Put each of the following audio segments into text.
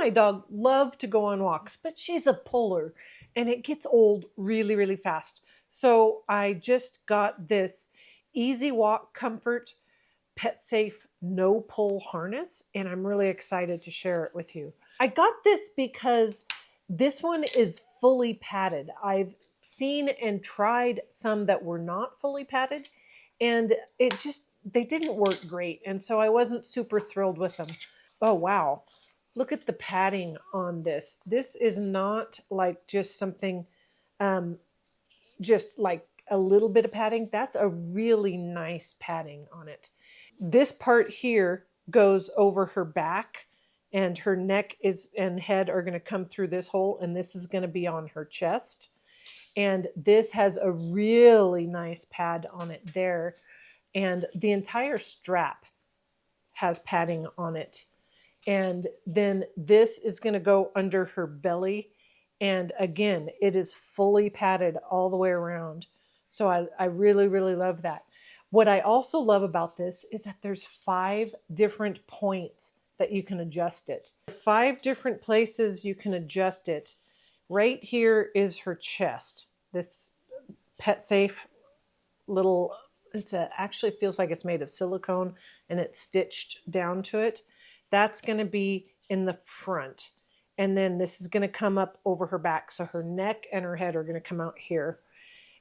my dog love to go on walks, but she's a puller and it gets old really, really fast. So I just got this Easy Walk Comfort PetSafe no pull harness, and I'm really excited to share it with you. I got this because this one is fully padded. I've seen and tried some that were not fully padded, and they didn't work great. And so I wasn't super thrilled with them. Oh, wow. Look at the padding on this. This is not like just something, just like a little bit of padding. That's a really nice padding on it. This part here goes over her back, and her neck and head are going to come through this hole, and this is going to be on her chest. And this has a really nice pad on it there. And the entire strap has padding on it. And then this is going to go under her belly. And again, it is fully padded all the way around. So I really, really love that. What I also love about this is that there's 5 different points that you can adjust it. 5 different places you can adjust it. Right here is her chest. This PetSafe little, actually feels like it's made of silicone and it's stitched down to it. That's going to be in the front. And then this is going to come up over her back. So her neck and her head are going to come out here.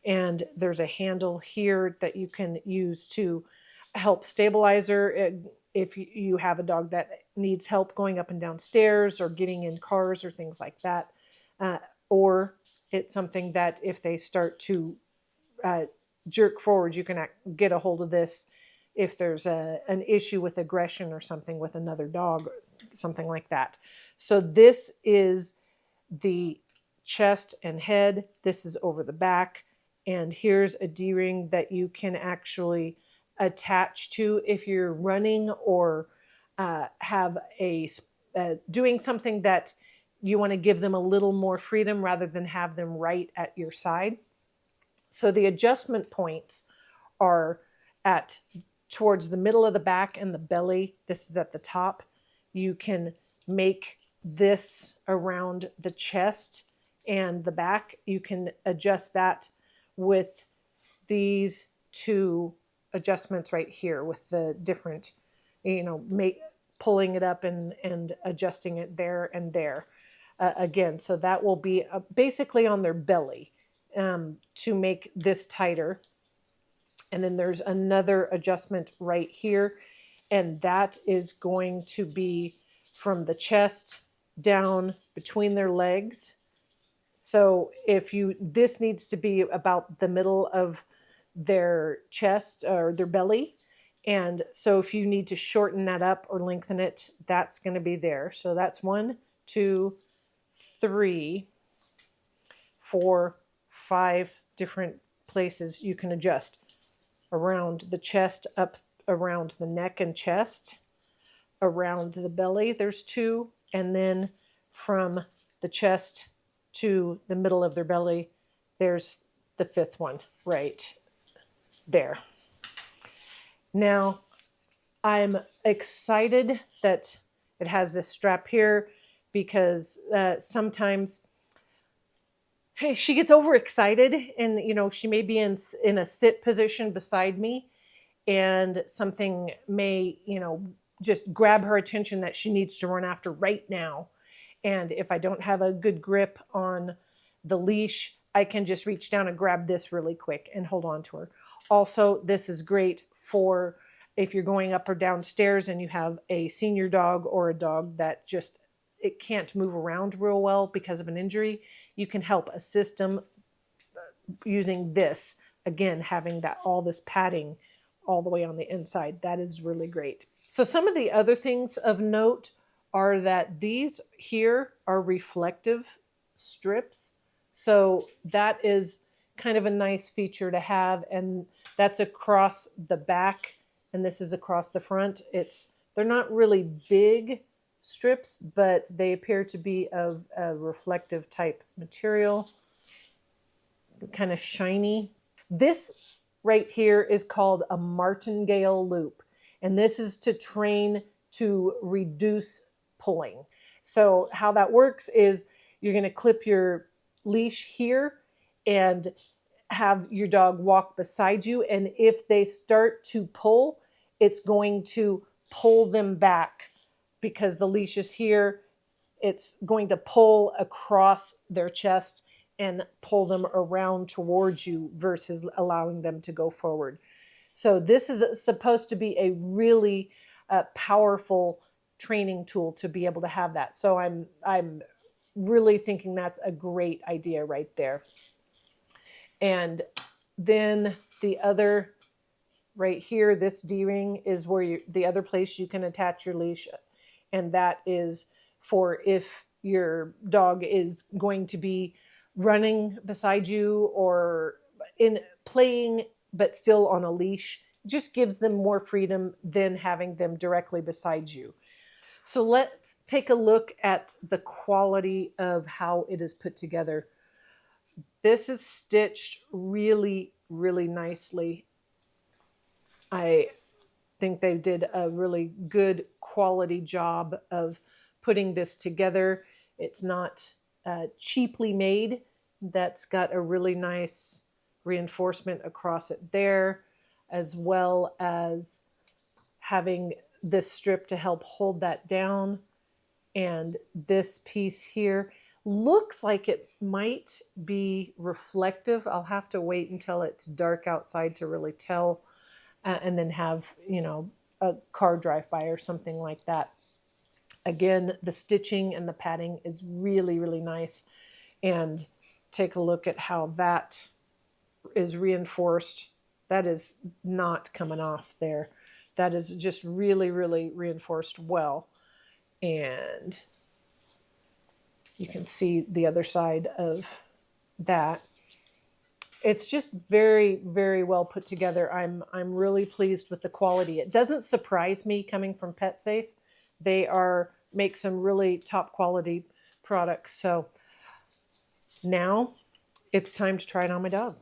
And there's a handle here that you can use to help stabilize her if you have a dog that needs help going up and down stairs or getting in cars or things like that. Or it's something that if they start to jerk forward, you can get a hold of this if there's an issue with aggression or something with another dog, or something like that. So this is the chest and head. This is over the back. And here's a D-ring that you can actually attach to if you're running or have doing something that you want to give them a little more freedom rather than have them right at your side. So the adjustment points are towards the middle of the back and the belly. This is at the top. You can make this around the chest and the back. You can adjust that with these 2 adjustments right here with the different, pulling it up and adjusting it there and there. Again, so that will be basically on their belly to make this tighter. And then there's another adjustment right here, and that is going to be from the chest down between their legs. So this needs to be about the middle of their chest or their belly. And so if you need to shorten that up or lengthen it, that's going to be there. So that's 1, 2, 3, 4, 5 different places you can adjust. Around the chest, up around the neck and chest, around the belly, there's 2. And then from the chest to the middle of their belly, there's the 5th one right there. Now, I'm excited that it has this strap here because sometimes, hey, she gets overexcited and, she may be in a sit position beside me and something may, just grab her attention that she needs to run after right now. And if I don't have a good grip on the leash, I can just reach down and grab this really quick and hold on to her. Also, this is great for if you're going up or down stairs and you have a senior dog or a dog that it can't move around real well because of an injury. You can help assist them using this. Again, having all this padding all the way on the inside. That is really great. So some of the other things of note are that these here are reflective strips. So that is kind of a nice feature to have. And that's across the back and this is across the front. They're not really big strips, but they appear to be of a reflective type material, kind of shiny. This right here is called a martingale loop. And this is to train to reduce pulling. So how that works is you're going to clip your leash here and have your dog walk beside you. And if they start to pull, it's going to pull them back because the leash is here. It's going to pull across their chest and pull them around towards you versus allowing them to go forward. So this is supposed to be a really powerful training tool to be able to have that. So I'm really thinking that's a great idea right there. And then the other right here, this D-ring is where the other place you can attach your leash. And that is for if your dog is going to be running beside you or in playing, but still on a leash. Just gives them more freedom than having them directly beside you. So let's take a look at the quality of how it is put together. This is stitched really, really nicely. I think they did a really good quality job of putting this together. It's not cheaply made. That's got a really nice reinforcement across it there, as well as having this strip to help hold that down. And this piece here looks like it might be reflective. I'll have to wait until it's dark outside to really tell, and then have, a car drive by or something like that. Again, the stitching and the padding is really, really nice. And take a look at how that is reinforced. That is not coming off there. That is just really, really reinforced well. And you can see the other side of that. It's just very, very well put together. I'm really pleased with the quality. It doesn't surprise me coming from PetSafe. They make some really top quality products. So now it's time to try it on my dog.